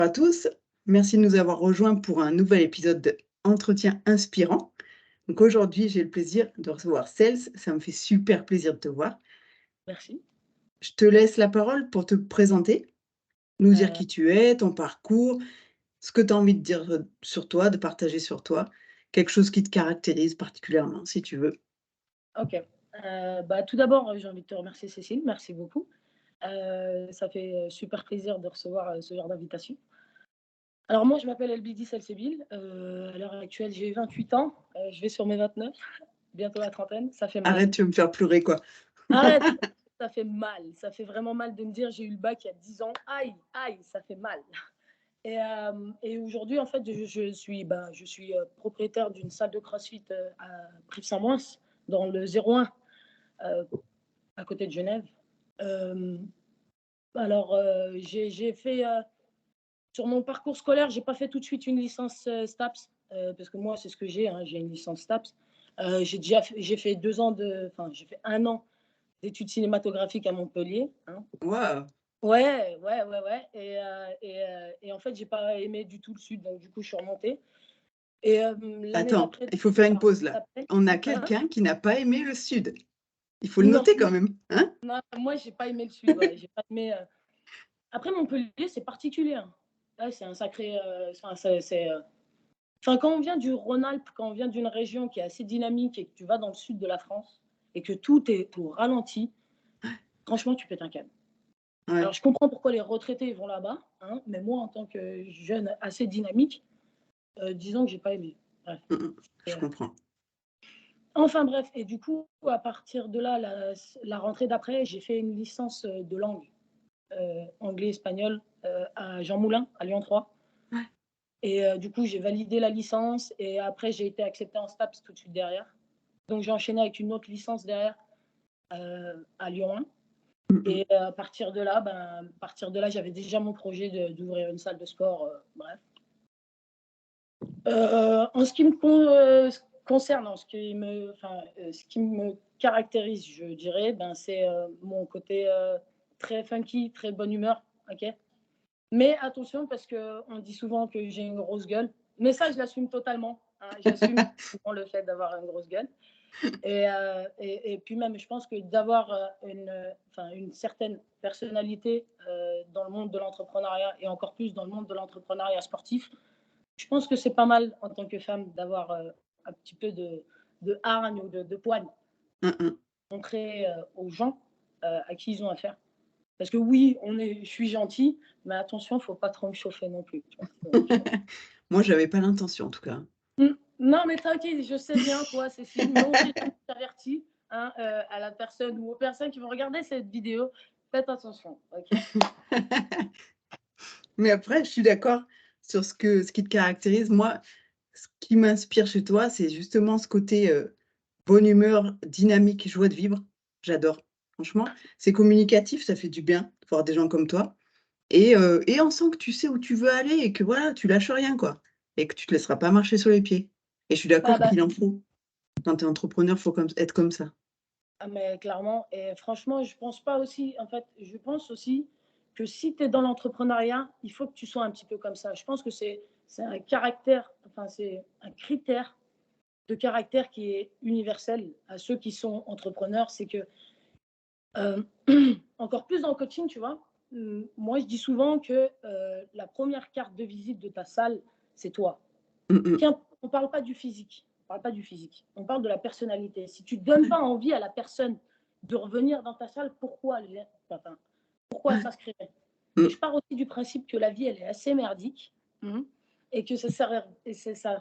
À tous, merci de nous avoir rejoints pour un nouvel épisode de Entretien inspirant. Donc aujourd'hui, j'ai le plaisir de recevoir Cels. Ça me fait super plaisir de te voir. Merci. Je te laisse la parole pour te présenter, nous dire Heu, qui tu es, ton parcours, ce que tu as envie de dire sur toi, de partager sur toi, quelque chose qui te caractérise particulièrement, si tu veux. OK. Tout d'abord, j'ai envie de te remercier Cécile, merci beaucoup. Ça fait, super plaisir de recevoir, ce genre d'invitation. Alors moi, je m'appelle Elbidi Salsebil, à l'heure actuelle, j'ai 28 ans, je vais sur mes 29, bientôt la trentaine, ça fait mal. Arrête, tu veux me faire pleurer, quoi. Arrête, ça fait mal, ça fait vraiment mal de me dire: «J'ai eu le bac il y a 10 ans». Aïe, aïe, ça fait mal. Et aujourd'hui, en fait, je suis propriétaire d'une salle de CrossFit, à Prives-Saint-Moins, dans le 01, heu, à côté de Genève. Hem, j'ai fait, sur mon parcours scolaire, j'ai pas fait tout de suite une licence, STAPS, parce que moi, c'est ce que j'ai, hein, j'ai une licence STAPS. J'ai fait 2 ans j'ai fait 1 an d'études cinématographiques à Montpellier, hein. Waouh! Ouais, ouais, ouais, ouais, et en fait, j'ai pas aimé du tout le sud, donc du coup, je suis remontée. L'année Attends, d'après, il faut faire une alors pause ça là. s'appelle On a hein? quelqu'un qui n'a pas aimé le sud. Il faut le Non, noter moi quand même, hein? non, moi j'ai pas aimé le sud, ouais, j'ai pas aimé, après Montpellier, c'est particulier, hein. Ouais, c'est un sacré, enfin quand on vient du Rhône-Alpes, quand on vient d'une région qui est assez dynamique et que tu vas dans le sud de la France et que tout est au ralenti, franchement, tu pètes un câble. Ouais. Alors je comprends pourquoi les retraités vont là-bas, hein, mais moi en tant que jeune assez dynamique, disons que j'ai pas aimé. Bref, Je et comprends. enfin bref, et du coup, à partir de là, la rentrée d'après, j'ai fait une licence, de langue, anglais-espagnol, à Jean Moulin, à Lyon 3. Ouais. Du coup, j'ai validé la licence et après j'ai été acceptée en STAPS tout de suite derrière. Donc j'ai enchaîné avec une autre licence derrière, à Lyon 1. Mmh mh. À partir de là, j'avais déjà mon projet d'ouvrir une salle de sport, bref. En ce qui me concerne, ce qui me caractérise, je dirais, c'est, mon côté, très funky, très bonne humeur, OK? Mais attention parce qu'on dit souvent que j'ai une grosse gueule, mais ça, je l'assume totalement, hein. J'assume totalement le fait d'avoir une grosse gueule et puis même, je pense que d'avoir, une certaine personnalité, dans le monde de l'entrepreneuriat et encore plus dans le monde de l'entrepreneuriat sportif, je pense que c'est pas mal en tant que femme d'avoir, un petit peu de hargne ou de poigne, Mmh mh. montrer, aux gens, à qui ils ont affaire. Parce que oui, je suis gentille, mais attention, faut pas trop me chauffer non plus, tu vois? Moi, j'avais pas l'intention en tout cas. Non, mais t'inquiète, je sais bien, toi, Cécile, mais on sait jamais, je t'avertis, hein, à la personne ou aux personnes qui vont regarder cette vidéo, faites attention, OK? Mais après, je suis d'accord sur ce qui te caractérise. Moi, ce qui m'inspire chez toi, c'est justement ce côté, bonne humeur, dynamique, joie de vivre. J'adore. Franchement, c'est communicatif, ça fait du bien de voir des gens comme toi et on sent que tu sais où tu veux aller et que voilà, tu lâches rien, quoi et que tu te laisseras pas marcher sur les pieds et je suis Ah d'accord bah, qu'il en faut. Quand tu es entrepreneur, faut comme être comme ça. ah mais clairement, et franchement, je pense aussi que si tu es dans l'entrepreneuriat, il faut que tu sois un petit peu comme ça. Je pense que c'est un caractère, c'est un critère de caractère qui est universel à ceux qui sont entrepreneurs, c'est que, heu, encore plus dans le coaching, tu vois? Moi, je dis souvent que, la première carte de visite de ta salle, c'est toi. Mmh mh. Tiens, on parle pas du physique, on parle pas du physique, on parle de la personnalité. Si tu donnes Ouais, pas envie à la personne de revenir dans ta salle, pourquoi ouais. s'inscrire? Et Mmh. je pars aussi du principe que la vie, elle est assez merdique, et que ça sert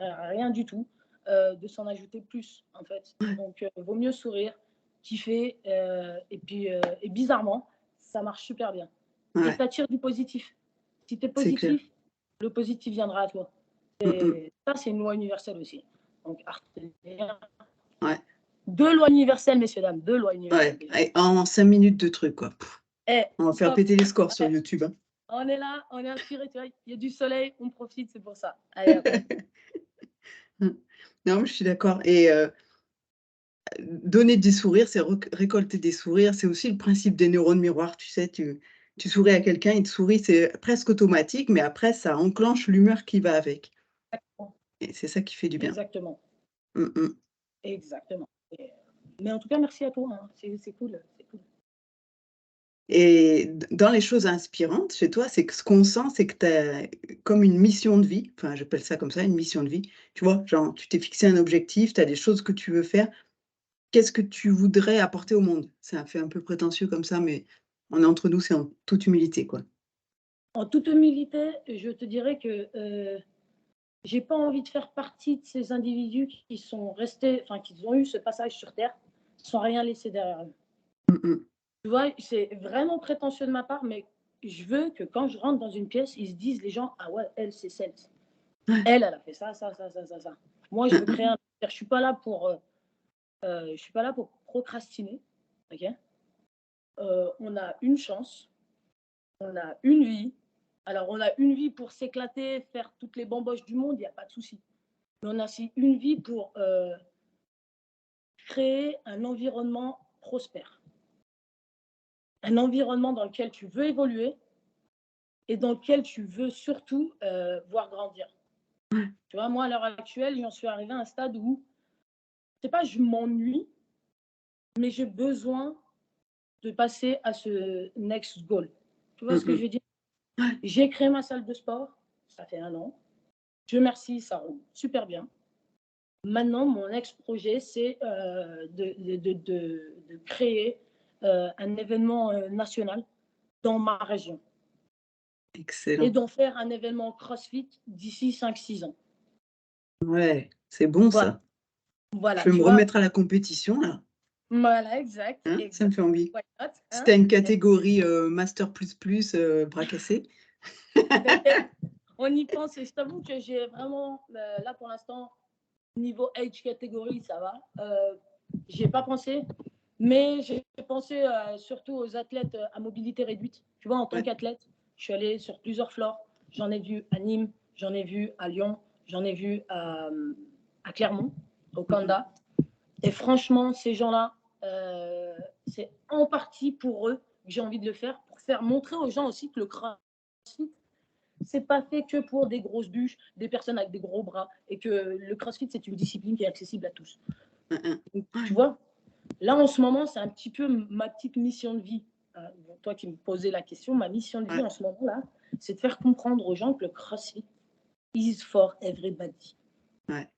à rien du tout, de s'en ajouter plus, en fait. Ouais, Donc vaut mieux sourire, kiffer, et bizarrement, ça marche super bien et ouais, tu attires du positif. Si tu es c'est clair. positif, le positif viendra à toi. Mmh mh. Et ça, c'est une loi universelle aussi. Donc, à retenir. Ouais, 2 lois universelles, messieurs, dames, 2 lois ouais, universelles déjà. et en 5 minutes de trucs, quoi. Eh, On va faire stop. péter les scores sur Ouais, YouTube, hein. on est là, on est inspiré, tu vois. Il y a du soleil, on profite, c'est pour ça. Allez, hop. Mmh. Non, mais je suis d'accord et donner des sourires, c'est récolter des sourires. C'est aussi le principe des neurones miroirs, tu sais? Tu Tu souris à quelqu'un, il te sourit, c'est presque automatique, mais après ça enclenche l'humeur qui va avec Exactement, et c'est ça qui fait du bien. exactement, Mmh mh. exactement. Mais en tout cas, merci à toi, hein. C'est cool, c'est cool. Et dans les choses inspirantes chez toi, c'est que ce qu'on sent, c'est que tu as comme une mission de vie, enfin j'appelle ça comme ça, une mission de vie. Tu vois? Genre tu t'es fixé un objectif, tu as des choses que tu veux faire. Qu'est-ce que tu voudrais apporter au monde? Ça fait un peu prétentieux comme ça, mais on est entre nous, c'est en toute humilité, quoi. En toute humilité, je te dirais que, j'ai pas envie de faire partie de ces individus qui sont restés, enfin, qui ont eu ce passage sur terre sans rien laisser derrière eux. Mmh mh. Tu vois? C'est vraiment prétentieux de ma part, mais je veux que quand je rentre dans une pièce, ils se disent les gens: «Ah ouais, elle, c'est celle. Ouais. Elle, elle a fait ça, ça, ça, ça, ça, ça». Moi, je Mmh veux mh. créer un je suis pas là pour, je suis pas là pour procrastiner, OK? On a une chance, on a une vie. Alors, on a une vie pour s'éclater, faire toutes les bamboches du monde, il y a pas de souci. Mais on a aussi une vie pour, créer un environnement prospère. Un environnement dans lequel tu veux évoluer et dans lequel tu veux surtout, voir grandir. Ouais. Tu vois, moi, à l'heure actuelle, j'en suis arrivée à un stade où, c'est pas je m'ennuie, mais j'ai besoin de passer à ce next goal. Tu vois Mmh ce que mh. je veux dire? Ouais. J'ai créé ma salle de sport, ça fait 1 an. Dieu merci, ça roule super bien. Maintenant, mon next projet, c'est de créer un événement national dans ma région et Excellent. d'en faire un événement CrossFit d'ici 5-6 ans. Ouais, c'est bon Voilà, ça. Je voilà, vais me tu vois? remettre à la compétition là, Voilà, exact, hein, ça me exact. fait envie. Why not, Si hein? tu as une catégorie, master plus plus, bras cassés. T'inquiète, on y pense et je t'avoue que j'ai vraiment, là pour l'instant, niveau age catégorie, ça va. J'y ai pas pensé, mais j'ai pensé surtout aux athlètes à mobilité réduite. Tu vois, en tant Ouais. qu'athlète, je suis allée sur plusieurs floors. J'en ai vu à Nîmes, j'en ai vu à Lyon, j'en ai vu à Clermont, au Mmh mh. Canada. Et franchement, ces gens-là, c'est en partie pour eux que j'ai envie de le faire, pour faire montrer aux gens aussi que le CrossFit, c'est pas fait que pour des grosses bûches, des personnes avec des gros bras, et que le CrossFit, c'est une discipline qui est accessible à tous. Hein, hein. Donc, tu Ouais. vois, là, en ce moment, c'est un petit peu ma petite mission de vie. Toi qui me posais la question, ma mission de vie Ouais. en ce moment-là, c'est de faire comprendre aux gens que le CrossFit is for everybody. Ouais. Ouais.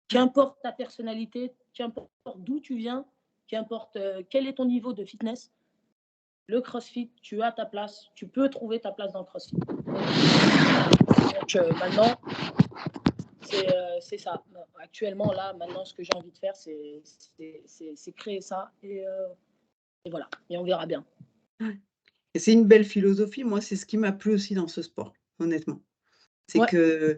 Qu'importe ta personnalité, qu'importe d'où tu viens, qu'importe quel est ton niveau de fitness, le CrossFit, tu as ta place, tu peux trouver ta place dans le CrossFit. Donc maintenant, c'est ça. Actuellement, là, maintenant, ce que j'ai envie de faire, c'est créer ça et voilà. Et on verra bien. Ouais. Et c'est une belle philosophie. Moi, c'est ce qui m'a plu aussi dans ce sport, honnêtement. C'est Ouais, que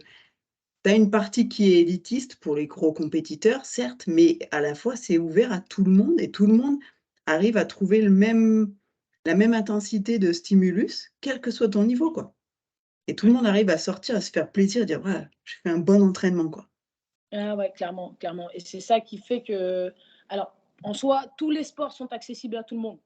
tu as une partie qui est élitiste pour les gros compétiteurs, certes, mais à la fois, c'est ouvert à tout le monde et tout le monde arrive à trouver la même intensité de stimulus, quel que soit ton niveau, quoi. Et tout le ouais. monde arrive à sortir, à se faire plaisir, dire: «Voilà, je fais un bon entraînement, quoi». Ah ouais, clairement, clairement. Et c'est ça qui fait que, alors, en soi, tous les sports sont accessibles à tout le monde.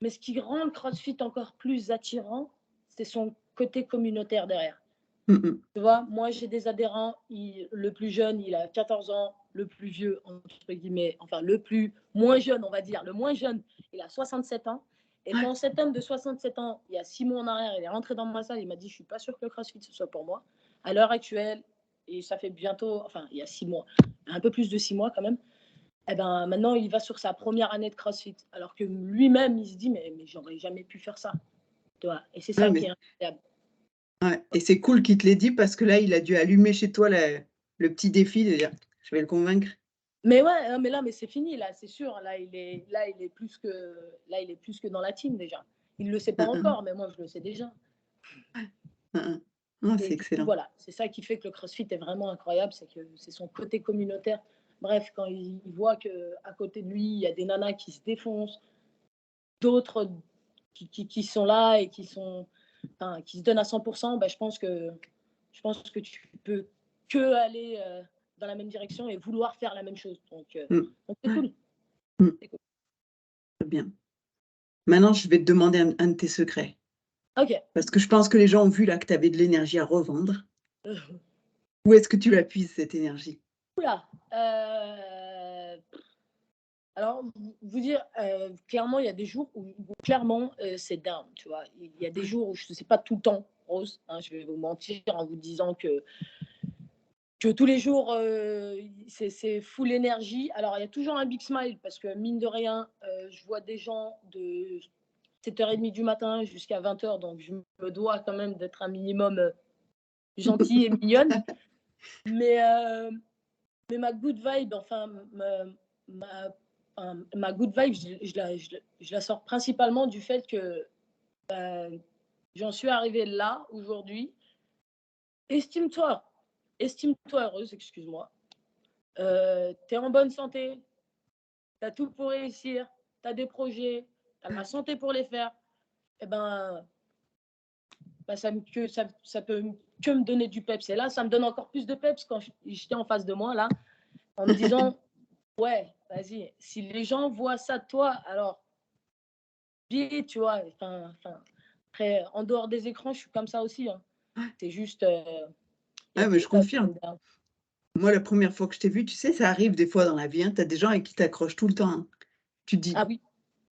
Mais ce qui rend le CrossFit encore plus attirant, c'est son côté communautaire derrière. Mmh mh. Tu vois, moi, j'ai des adhérents, le plus jeune, il a 14 ans, le plus vieux, entre guillemets, enfin, le plus moins jeune, on va dire, le moins jeune, il a 67 ans. Et Ouais. quand cet homme de 67 ans, il y a 6 mois en arrière, il est rentré dans ma salle, il m'a dit, je suis pas sûr que le CrossFit, ce soit pour moi. À l'heure actuelle, et ça fait bientôt, enfin, il y a 6 mois, un peu plus de 6 mois quand même, eh ben, maintenant, il va sur sa première année de CrossFit. Alors que lui-même, il se dit, mais j'aurais jamais pu faire ça. Tu vois. Et c'est Ouais, ça qui mais est incroyable. ouais et c'est cool qu'il te l'ait dit parce que là, il a dû allumer chez toi le petit défi de dire: «Je vais le convaincre». Mais ouais, mais là, mais c'est fini, là, c'est sûr. Là, il est plus que dans la team déjà. Il le sait pas Hein, hein, hein. encore, mais moi, je le sais déjà. Hein, hein. Ah, Et c'est du coup, excellent. voilà, c'est ça qui fait que le CrossFit est vraiment incroyable, c'est que c'est son côté communautaire. Bref, quand il voit que à côté de lui, il y a des nanas qui se défoncent, d'autres qui sont là et enfin, qui se donnent à 100%, bah, je pense que tu peux que aller dans la même direction et vouloir faire la même chose. Mmh. Donc c'est Ouais. cool. Mmh. C'est cool. Très bien. Maintenant, je vais te demander un de tes secrets. OK. Parce que je pense que les gens ont vu là que tu avais de l'énergie à revendre. Où est-ce que tu la puises cette énergie? Ouh là! Alors vous dire, clairement, il y a des jours où clairement, c'est down, tu vois? Il y a des Ouais. jours où c'est pas tout le temps rose, hein, je vais vous mentir en vous disant que tous les jours, c'est full énergie. Alors il y a toujours un big smile parce que mine de rien, je vois des gens de 7h30 du matin jusqu'à 20h, donc je me dois quand même d'être un minimum, gentille et mignonne. Mais, mais ma good vibe, enfin ma ma good vibe, je la sors principalement du fait que, j'en suis arrivée là, aujourd'hui. Estime-toi, estime-toi heureuse, excuse-moi. Tu es en bonne santé, tu as tout pour réussir, tu as des projets, tu as la santé pour les faire. Et ben, ça peut que me donner du peps. Et là, ça me donne encore plus de peps quand j'étais en face de moi, là, en me disant, ouais, vas-y, si les gens voient ça de toi, alors, bien, tu vois, après, en dehors des écrans, je suis comme ça aussi, hein. C'est juste, il y a Ah mais des je ups and confirme. downs. Moi, la première fois que je t'ai vue, tu sais, ça arrive des fois dans la vie, hein, tu as des gens avec qui tu accroches tout le temps, hein. Tu te dis Ah oui,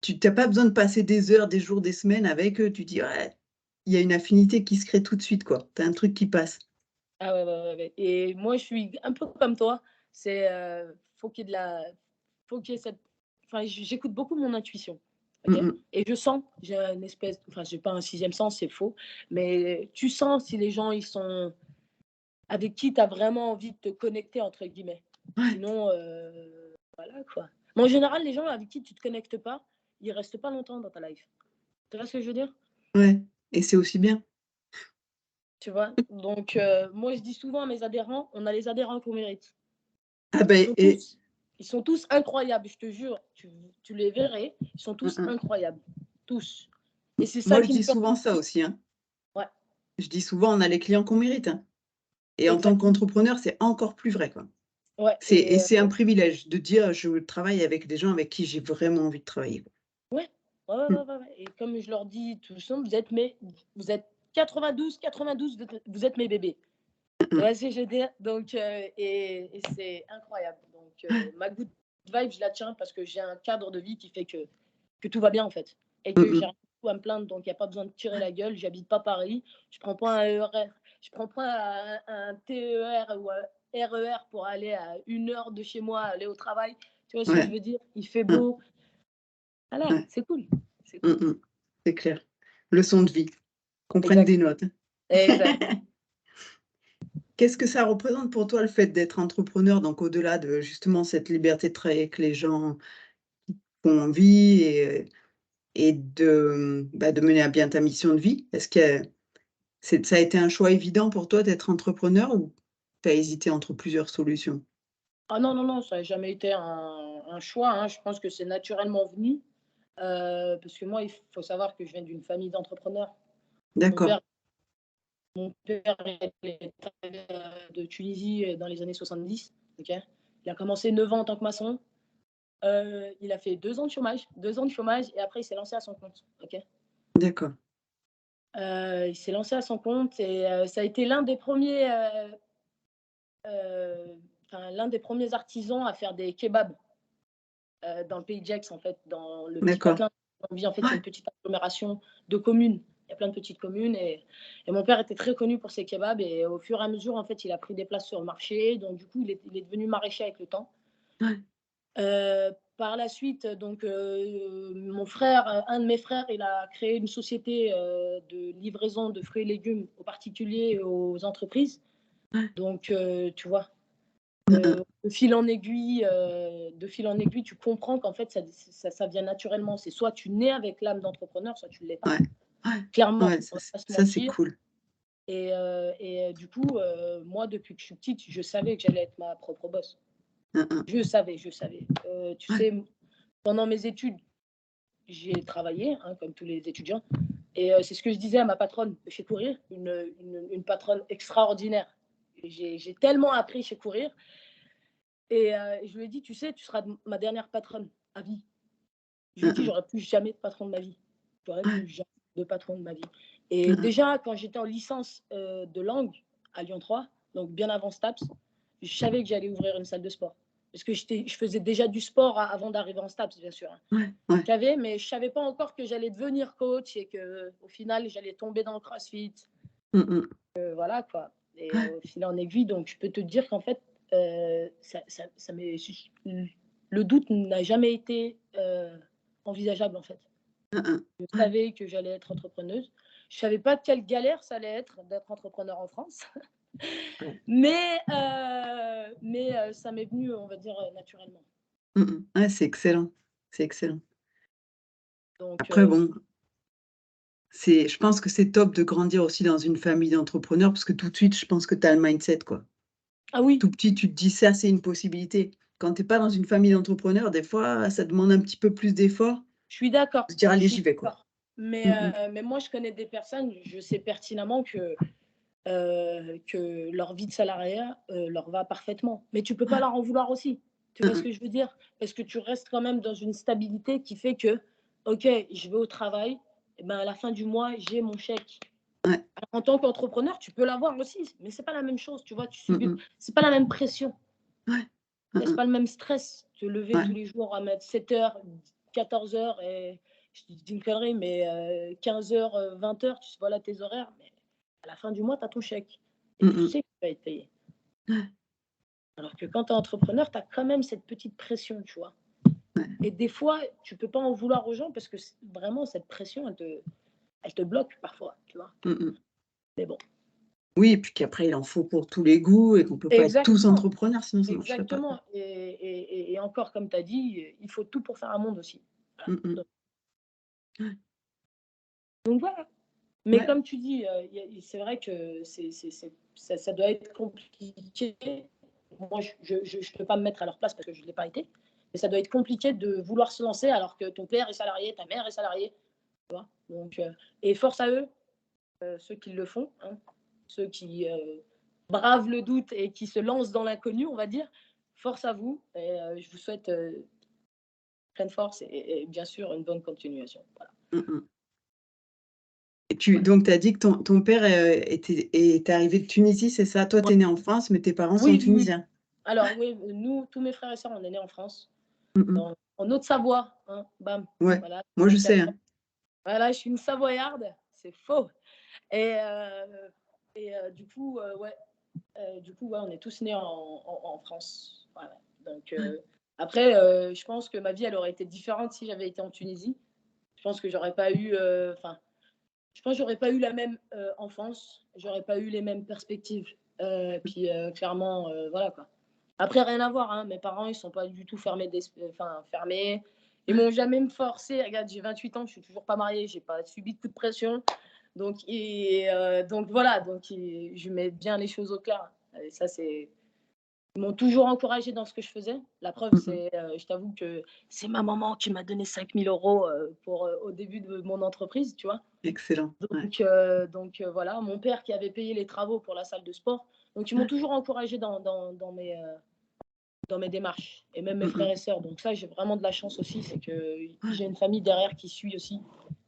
tu tu pas besoin de passer des heures, des jours, des semaines avec eux, tu dis: «Ouais, il y a une affinité qui se crée tout de suite, quoi». Tu as un truc qui passe. ah ouais, ouais, ouais, ouais. Et moi, je suis un peu comme toi. C'est, faut qu'il y ait de la, faut qu'il y ait cette, enfin, j'écoute beaucoup mon intuition, Mmh ok. mh. Et je sens, j'ai une espèce, enfin, j'ai pas un sixième sens, c'est faux, mais tu sens si les gens ils sont avec qui tu as vraiment envie de te connecter entre guillemets. Ouais, Sinon, voilà quoi. Mais en général, les gens avec qui tu te connectes pas, ils restent pas longtemps dans ta life. Tu vois ce que je veux dire? ouais et c'est aussi bien. Tu vois? Donc, moi, je dis souvent à mes adhérents, on a les adhérents qu'on mérite. Ah Ils beh sont et tous, ils sont tous incroyables, je te jure. Tu les verrais, ils sont mmh tous mh. incroyables, tous. Et c'est ça Moi, je qui me dis souvent surprend. ça aussi, hein. Ouais, Je dis souvent: «On a les clients qu'on mérite», hein et en tant exactement. qu'entrepreneur, c'est encore plus vrai, quoi. Ouais, C'est un privilège de dire: «Je travaille avec des gens avec qui j'ai vraiment envie de travailler», quoi. ouais, ouais, ouais, Mmh. ouais, ouais, ouais. Et comme je leur dis tout ça, vous êtes 92, vous êtes mes bébés. Mmh Tu mh. vois ce que je veux dire? Donc, et c'est incroyable. Donc, ma good vibe, je la tiens parce que j'ai un cadre de vie qui fait que tout va bien en fait. Et Mmh que j'ai mh. rien du tout à me plaindre, donc il n'y a pas besoin de tirer la gueule. J'habite pas Paris, je prends pas un RER, je prends pas un TER ou un RER pour aller à 1 heure de chez moi, aller au travail. Tu vois ce que je Ouais. veux dire? Il fait Mmh. beau. Voilà, Ouais. c'est cool. C'est Mmh cool. mh. C'est clair. Leçon de vie. Qu'on prenne Exact. des notes. Exact. Qu'est-ce que ça représente pour toi le fait d'être entrepreneur, donc au-delà de justement cette liberté de travailler avec les gens qui ont envie et de, bah, de mener à bien ta mission de vie? Est-ce que ça a été un choix évident pour toi d'être entrepreneur ou tu as hésité entre plusieurs solutions? Ah non, non, non, ça n'a jamais été un choix, hein. Je pense que c'est naturellement venu, parce que moi, il faut savoir que je viens d'une famille d'entrepreneurs. Mon D'accord, père mon père est arrivé, de Tunisie, dans les années 70, OK? Il a commencé 9 ans en tant que maçon, il a fait 2 ans de chômage, 2 ans de chômage et après il s'est lancé à son compte, OK? d'accord, Il s'est lancé à son compte et ça a été l'un des premiers, l'un des premiers artisans à faire des kebabs. Dans le pays de Gex, en fait, dans le petit d'accord. patelin. On vit, en fait, c'est Ouais, une petite agglomération de communes. Il y a plein de petites communes et mon père était très connu pour ses kebabs et au fur et à mesure, en fait, il a pris des places sur le marché. Donc, du coup, il est devenu maraîcher avec le temps. ouais, Par la suite, donc, mon frère, un de mes frères, il a créé une société de livraison de fruits et légumes aux particuliers et aux entreprises. ouais. Donc, tu vois, Mmh mh. de fil en aiguille, tu comprends qu'en fait, ça vient naturellement. C'est soit tu nais avec l'âme d'entrepreneur, soit tu ne l'es pas. Ouais, ouais, Clairement, ouais, on ça va pas se ça c'est mentir. cool. Et du coup, moi, depuis que je suis petite, je savais que j'allais être ma propre boss. Mmh mh. Je savais, je savais. Tu Ouais, sais, pendant mes études, j'ai travaillé, hein, comme tous les étudiants. Et c'est ce que je disais à ma patronne chez Courir, une patronne extraordinaire. J'ai tellement appris chez Courir. Et je lui ai dit: «Tu sais, tu seras ma dernière patronne à vie». Je lui ai mmh dit: mh. «J'aurai plus jamais de patron de ma vie. J'aurai Ouais, plus jamais de patron de ma vie». Et Mmh mh. déjà, quand j'étais en licence de langue à Lyon 3, donc bien avant STAPS, je savais que j'allais ouvrir une salle de sport. Parce que je faisais déjà du sport avant d'arriver en STAPS, bien sûr, hein. Ouais, ouais. Je savais, mais je ne savais pas encore que j'allais devenir coach et qu'au final, j'allais tomber dans le CrossFit. Mmh mh. Voilà quoi. Et Ouais. au fil en aiguille, donc je peux te dire qu'en fait, ça m'est le doute n'a jamais été envisageable en fait. Hein, hein. Je Ouais, savais que j'allais être entrepreneuse. Je savais pas quelle galère ça allait être d'être entrepreneur en France, ouais. mais ça m'est venu, on va dire, naturellement. Mmh mh. Ouais, c'est excellent. C'est excellent. Donc Après bon, je pense que c'est top de grandir aussi dans une famille d'entrepreneurs parce que tout de suite, je pense que tu as le mindset, quoi. ah oui, Tout petit, tu te dis: «Ça, c'est une possibilité». Quand tu es pas dans une famille d'entrepreneurs, des fois, ça demande un petit peu plus d'effort. je suis d'accord, Se dire: je «Allez, suis j'y vais, quoi». d'accord. Mais Mmh mh. mais moi, je connais des personnes, je sais pertinemment que leur vie de salariat leur va parfaitement. Mais tu peux pas leur en vouloir aussi. Tu Mmh vois ce mh. que je veux dire? Parce que tu restes quand même dans une stabilité qui fait que, OK, je vais au travail, et ben, à la fin du mois, j'ai mon chèque. Ouais. En tant qu'entrepreneur, tu peux l'avoir aussi, mais c'est pas la même chose, tu vois? Tu Mmh subis, mh. c'est pas la même pression. Ouais. Hein, C'est hein. pas le même stress. Te lever tous Ouais. les jours à mettre 7 heures, 14 heures et je te dis une connerie, mais 15 heures, 20 heures, voilà tes horaires, mais à la fin du mois, tu as ton chèque et Mmh tu mh. sais que tu vas être payé. Ouais. Alors que quand tu es entrepreneur, tu as quand même cette petite pression, tu vois? Ouais. Et des fois, tu peux pas en vouloir aux gens parce que vraiment cette pression, elle te bloque parfois, tu vois? Mmh mh. Mais bon, Oui et puis qu'après il en faut pour tous les goûts et qu'on peut pas être tous exactement, entrepreneurs, sinon ça marcherait pas, quoi. exactement et encore comme tu as dit, il faut tout pour faire un monde aussi. Voilà, Mmh mh. Ouais. donc voilà. Mais Ouais. comme tu dis, c'est vrai que ça doit être compliqué. Moi, je peux pas me mettre à leur place parce que je ne l'ai pas été, mais ça doit être compliqué de vouloir se lancer alors que ton père est salarié, ta mère est salariée, tu vois? Donc et force à eux, ceux qui le font, hein, ceux qui, bravent le doute et qui se lancent dans l'inconnu, on va dire. Force à vous et je vous souhaite, pleine force et bien sûr une bonne continuation. Voilà. Mmh mh. Et tu Ouais. donc tu as dit que ton père, est arrivé de Tunisie, c'est ça? Toi, Ouais. tu es né en France, mais tes parents sont Oui, oui, oui. tunisiens? Alors oui, nous, tous mes frères et sœurs, on est nés en France, Mmh mh. en Haute-Savoie, hein, bam, Ouais. voilà, Moi, je sais, 24 ans. hein. Voilà, je suis une Savoyarde, c'est faux et du coup, ouais, ouais, on est tous nés en France. Voilà, donc après, je pense que ma vie, elle aurait été différente si j'avais été en Tunisie. Je pense que j'aurais pas eu, enfin, je pense que j'aurais pas eu la même, enfance, j'aurais pas eu les mêmes perspectives, puis, clairement, voilà, quoi. Après rien à voir, hein, mes parents, ils sont pas du tout fermés. Ils Ouais. m'ont jamais me forcé. Regarde, j'ai 28 ans, je suis toujours pas mariée, j'ai pas subi de coup de pression. Donc voilà, je mets bien les choses au clair et ça, c'est ils m'ont toujours encouragée dans ce que je faisais. La preuve, Mmh mh. c'est, je t'avoue que c'est ma maman qui m'a donné 5 000 € pour, au début de mon entreprise, tu vois? Excellent. Ouais. Voilà, mon père qui avait payé les travaux pour la salle de sport. Donc ils m'ont Ouais. toujours encouragée dans mes démarches et même mes Mmh frères mh. et sœurs. Donc ça, j'ai vraiment de la chance aussi, c'est que Ouais. j'ai une famille derrière qui suit aussi,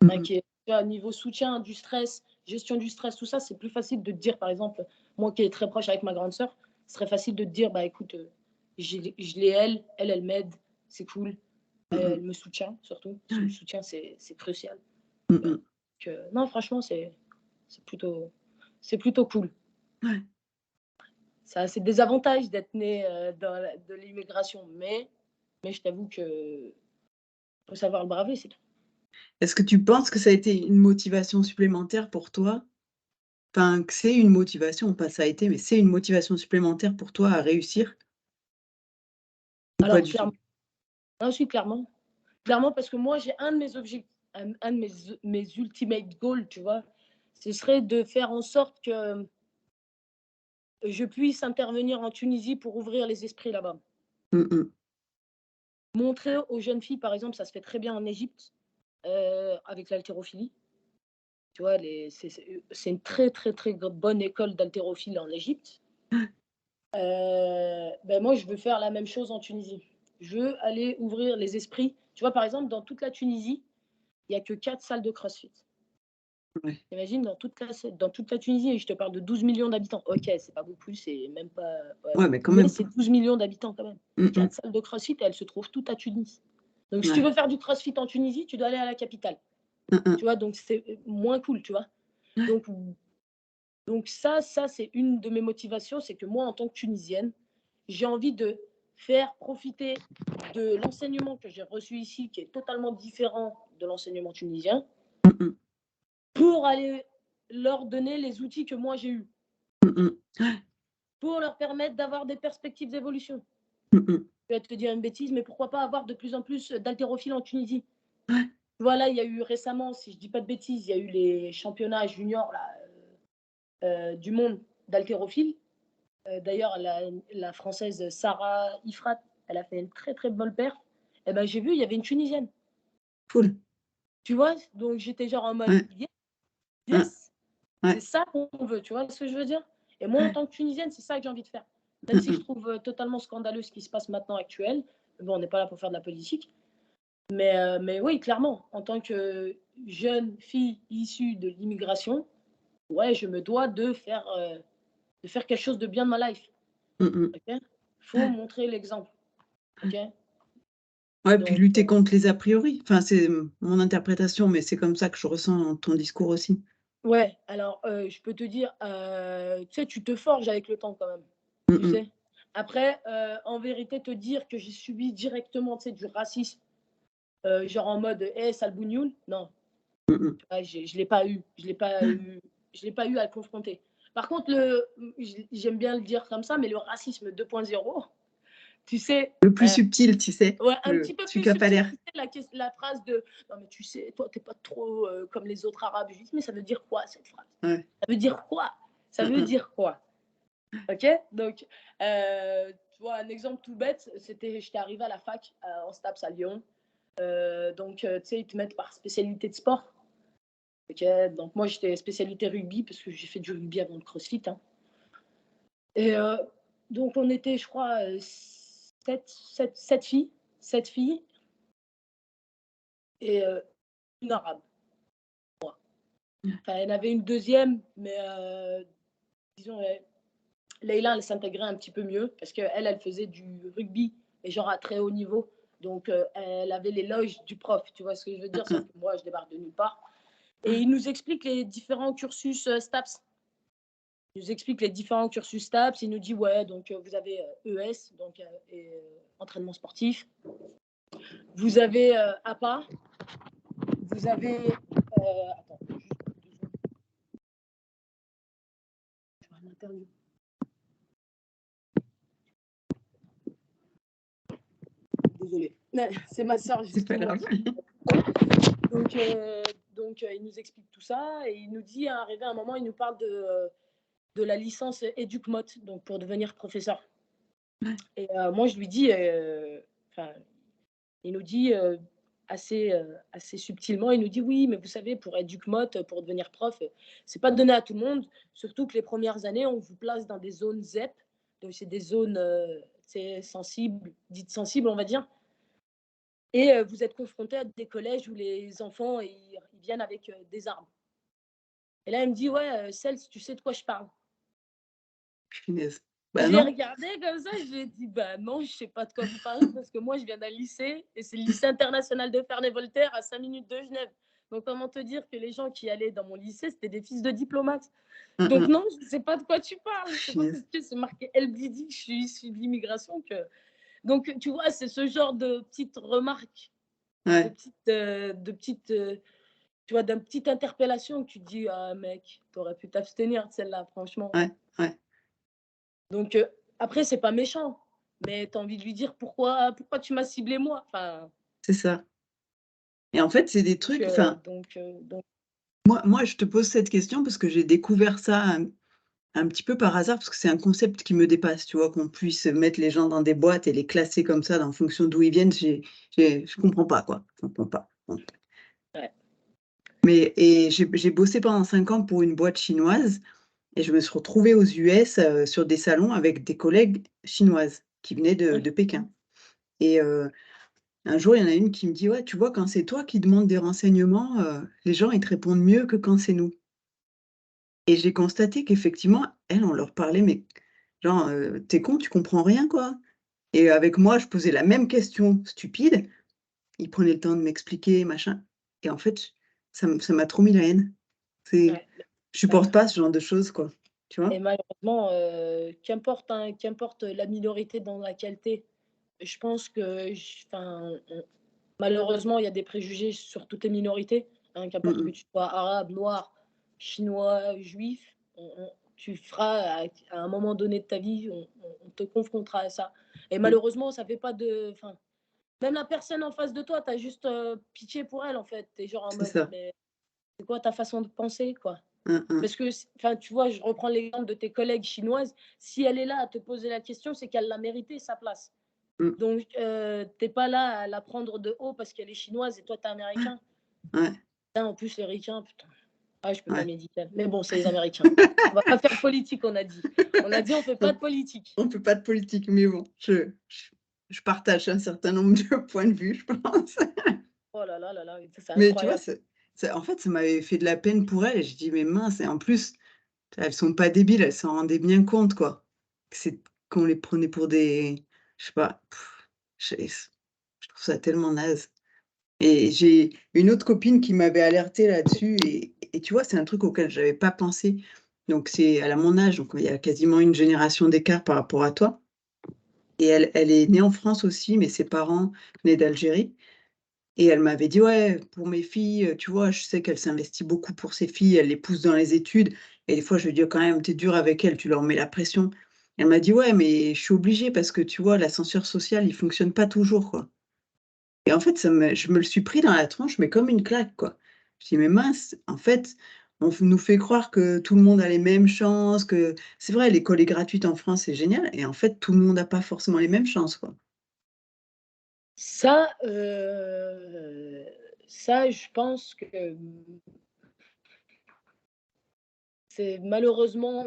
Mmh hein, mh. qui est tu vois, niveau soutien du stress, gestion du stress, tout ça, c'est plus facile de te dire, par exemple, moi qui est très proche avec ma grande sœur, ce serait facile de te dire, bah écoute, je l'ai elle m'aide, c'est cool, Mmh mh. elle me soutient surtout, parce que le Ouais. soutien, c'est crucial. Mmh Voilà. mh. Non, franchement, c'est plutôt, c'est plutôt cool. Ouais. Ça a ses désavantages d'être né de l'immigration, mais je t'avoue que faut savoir le braver, c'est tout. Est-ce que tu penses que ça a été une motivation supplémentaire pour toi? Enfin, que c'est une motivation, pas ça a été, mais c'est une motivation supplémentaire pour toi à réussir ou pas Alors, du tout? clairement, ah si, clairement. Clairement, parce que moi, j'ai un de mes objectifs, un de mes ultimate goals, tu vois, ce serait de faire en sorte que je puisse intervenir en Tunisie pour ouvrir les esprits là-bas. Mmh mh. Montrer aux jeunes filles, par exemple, ça se fait très bien en Égypte, avec l'haltérophilie. Tu vois, c'est une très, très, très bonne école d'haltérophilie en Égypte. Ben moi, je veux faire la même chose en Tunisie. Je veux aller ouvrir les esprits. Tu vois, par exemple, dans toute la Tunisie, il y a que 4 salles de CrossFit. Ouais. Imagine dans toute la Tunisie, et je te parle de 12 millions d'habitants. OK, c'est pas beaucoup, c'est même pas ouais, Ouais, mais quand mais même, c'est quoi. 12 millions d'habitants quand même. Mmh mh. 4 salles de CrossFit et elles se trouvent toutes à Tunis. Donc si tu Ouais. veux faire du CrossFit en Tunisie, tu dois aller à la capitale. Mmh mh. Tu vois? Donc c'est, moins cool, tu vois? Ouais. Donc ça c'est une de mes motivations, c'est que moi en tant que Tunisienne, j'ai envie de faire profiter de l'enseignement que j'ai reçu ici, qui est totalement différent de l'enseignement tunisien, Mmh mh. pour aller leur donner les outils que moi j'ai eus, Mmh mh. Ouais. pour leur permettre d'avoir des perspectives d'évolution. Mmh mh. Je vais te dire une bêtise, mais pourquoi pas avoir de plus en plus d'haltérophiles en Tunisie? Ouais. Voilà, il y a eu récemment, si je dis pas de bêtises, il y a eu les championnats juniors là, du monde d'haltérophiles. D'ailleurs, la française Sarah Ifrat, elle a fait une très très bonne perf. Et ben j'ai vu, il y avait une Tunisienne. Cool. Tu vois? Donc j'étais genre en mode Ouais. yes, Hein. yes, c'est Ouais. ça qu'on veut. Tu vois ce que je veux dire? Et moi, en Ouais. tant que Tunisienne, c'est ça que j'ai envie de faire. Même Mmh si je mh. trouve totalement scandaleux ce qui se passe maintenant actuel. Bon, on n'est pas là pour faire de la politique. Mais oui, clairement, en tant que jeune fille issue de l'immigration, ouais, je me dois de faire quelque chose de bien de ma life. Mmh mh. OK? Faut montrer l'exemple. OK? Ouais, puis Donc, lutter contre les a priori. Enfin, c'est, mon interprétation, mais c'est comme ça que je ressens ton discours aussi. ouais, alors, je peux te dire, tu sais, tu te forges avec le temps quand même, Mmh tu mh. sais? Après, en vérité, te dire que j'ai subi directement, tu sais, du racisme, genre en mode: «Hey, sale bougnoule», non, Mmh mh. ouais, je l'ai pas eu. Je l'ai pas eu à le confronter. Par contre, j'aime bien le dire comme ça, mais le racisme 2.0, tu sais, Le plus subtil, tu sais? ouais, un Le petit peu celui plus qui a pas subtil, l'air. tu sais, la phrase de: «Non, mais tu sais, toi, tu es pas trop, comme les autres arabes». Je lui dis: «Mais ça veut dire quoi cette phrase? Ouais. Ça veut dire quoi? Ça Mmh veut mh. dire quoi?» OK? Donc, tu vois, un exemple tout bête, c'était j'étais arrivée à la fac, en STAPS à Lyon, donc, tu sais, ils te mettent par spécialité de sport. OK? Donc moi, j'étais spécialité rugby parce que j'ai fait du rugby avant le CrossFit, hein, et donc on était, je crois, 7 filles, 7 filles et une arabe. Enfin, il y en avait une deuxième, mais disons, Leïla, elle s'intégrait un petit peu mieux parce qu'elle, elle faisait du rugby, mais genre à très haut niveau. Donc, elle avait l'éloge du prof, tu vois ce que je veux Mmh dire? Sauf mh. que moi, je débarque de nulle part. Et il nous explique les différents cursus STAPS. Il nous explique les différents cursus STAPS. Il nous dit, ouais, donc vous avez ES, donc entraînement sportif. Vous avez APA. Vous avez. Attends, juste 2 secondes. Je vais une interview. Désolée. C'est ma soeur, C'est pas justement. grave. Donc, il nous explique tout ça et il nous dit, arrivé à un moment, il nous parle de la licence EducMot, donc pour devenir professeur. Ouais. Et moi, je lui dis, enfin, il nous dit assez subtilement, il nous dit, oui, mais vous savez, pour EducMot, pour devenir prof, c'est pas donné à tout le monde, surtout que les premières années, on vous place dans des zones ZEP, donc c'est des zones sensibles, dites sensibles, on va dire. Et vous êtes confronté à des collèges où les enfants ils viennent avec des armes. Et là, elle me dit, ouais, Cels, tu sais de quoi je parle? Punaise. Je Bah l'ai non. regardé comme ça, je lui ai dit, bah non, je sais pas de quoi vous parlez parce que moi, je viens d'un lycée et c'est le lycée international de Ferney-Voltaire à 5 minutes de Genève. Donc, comment te dire que les gens qui allaient dans mon lycée, c'était des fils de diplomates. Mmh Donc, mh. non, je sais pas de quoi tu parles. C'est pas parce Punaise. que c'est marqué LBD que je suis issue de l'immigration que. Donc, tu vois, c'est ce genre de petites remarques, Ouais. de petites tu vois, d'une petite interpellation que tu te dis, ah mec, t'aurais pu t'abstenir de celle-là, franchement. Ouais. Ouais. Donc, après, c'est pas méchant, mais tu as envie de lui dire pourquoi tu m'as ciblé moi. Enfin, C'est ça. Et en fait, c'est des trucs, enfin, donc, moi, je te pose cette question parce que j'ai découvert ça un petit peu par hasard, parce que c'est un concept qui me dépasse, tu vois? Qu'on puisse mettre les gens dans des boîtes et les classer comme ça en fonction d'où ils viennent, je comprends pas, quoi. Je comprends pas. Bon. ouais. Mais j'ai bossé pendant 5 ans pour une boîte chinoise et je me suis retrouvée aux US, sur des salons avec des collègues chinoises qui venaient de OK. Pékin et Un jour, il y en a une qui me dit: «Ouais, tu vois, quand c'est toi qui demandes des renseignements, les gens, ils te répondent mieux que quand c'est nous». Et j'ai constaté qu'effectivement, elles, on leur parlait, mais genre, «Tu con, tu comprends rien, quoi». Et avec moi, je posais la même question stupide, ils prenaient le temps de m'expliquer, machin, et en fait, ça m'a trop mis la haine. C'est Ouais, je bah, supporte pas ce genre de choses, quoi, tu et vois? malheureusement, qu'importe, hein, qu'importe la minorité dans laquelle tu es, je pense que malheureusement, il y a des préjugés sur toutes les minorités, hein, Mmh qu'importe que mh. tu sois arabe, noir, chinois, juif, tu feras à un moment donné de ta vie, on te confrontera à ça. Et Mmh. malheureusement, ça fait pas de. Enfin, même la personne en face de toi, tu as juste pitié pour elle, en fait. Tu es genre en C'est mode, ça. mais c'est quoi ta façon de penser, quoi? Hein, hein. Parce que, enfin, tu vois, je reprends l'exemple de tes collègues chinoises. Si elle est là à te poser la question, c'est qu'elle l'a mérité, sa place. Mmh. Donc, tu pas là à la prendre de haut parce qu'elle est chinoise et toi, tu es américain. Ouais, Putain, en plus, les ricains, putain. Ah, je peux pas ouais. méditer. Mais bon, c'est les Américains. On va pas faire de politique, on a dit. On a dit, on fait pas On de politique. on fait pas de politique, mais bon, je partage un certain nombre de points de vue, je pense. Oh là là là là, c'est Mais tu vois, incroyable. en fait, ça m'avait fait de la peine pour elles et je dis: «Mais mince», et en plus, elles sont pas débiles, elles s'en rendaient bien compte, quoi. Que c'est qu'on les prenait pour des, je sais pas, je trouve ça tellement naze. Et j'ai une autre copine qui m'avait alertée là-dessus, et tu vois, c'est un truc auquel j'avais pas pensé. Donc c'est elle a mon âge, donc il y a quasiment une génération d'écart par rapport à toi, et elle est née en France aussi, mais ses parents venaient d'Algérie, et elle m'avait dit: «Ouais, pour mes filles, tu vois, je sais qu'elle s'investit beaucoup pour ses filles, elle les pousse dans les études», et des fois je lui dis: «Oh quand même, tu es dur avec elles, tu leur mets la pression». Elle m'a dit: «Ouais, mais je suis obligée parce que tu vois, l'ascenseur social, il fonctionne pas toujours, quoi». Et en fait, je me le suis pris dans la tronche, mais comme une claque, quoi. Je dis: «Mais mince, en fait, nous fait croire que tout le monde a les mêmes chances, que» c'est vrai, l'école est gratuite en France, c'est génial, et en fait, tout le monde n'a pas forcément les mêmes chances, quoi. Ça, ça, je pense que c'est malheureusement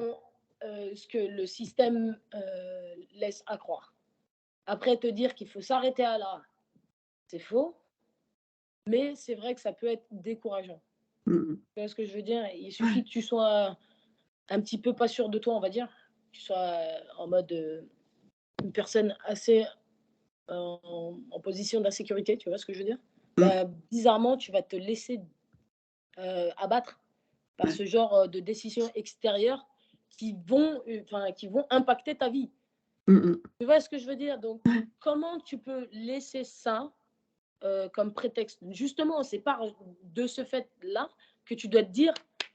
ce que le système laisse à croire. Après, te dire qu'il faut s'arrêter à là, c'est faux, mais c'est vrai que ça peut être décourageant. Mmh mh. Tu vois ce que je veux dire? Il Ouais. suffit que tu sois un petit peu pas sûr de toi, on va dire. Que tu sois en mode une personne assez en position d'insécurité, tu vois ce que je veux dire? Mmh. Bah, bizarrement, tu vas te laisser abattre par Ouais. ce genre de décisions extérieures qui vont impacter ta vie. Mmh mh. Tu vois ce que je veux dire? Donc, Ouais. comment tu peux laisser ça comme prétexte? Justement, c'est par de ce fait-là que tu dois te dire,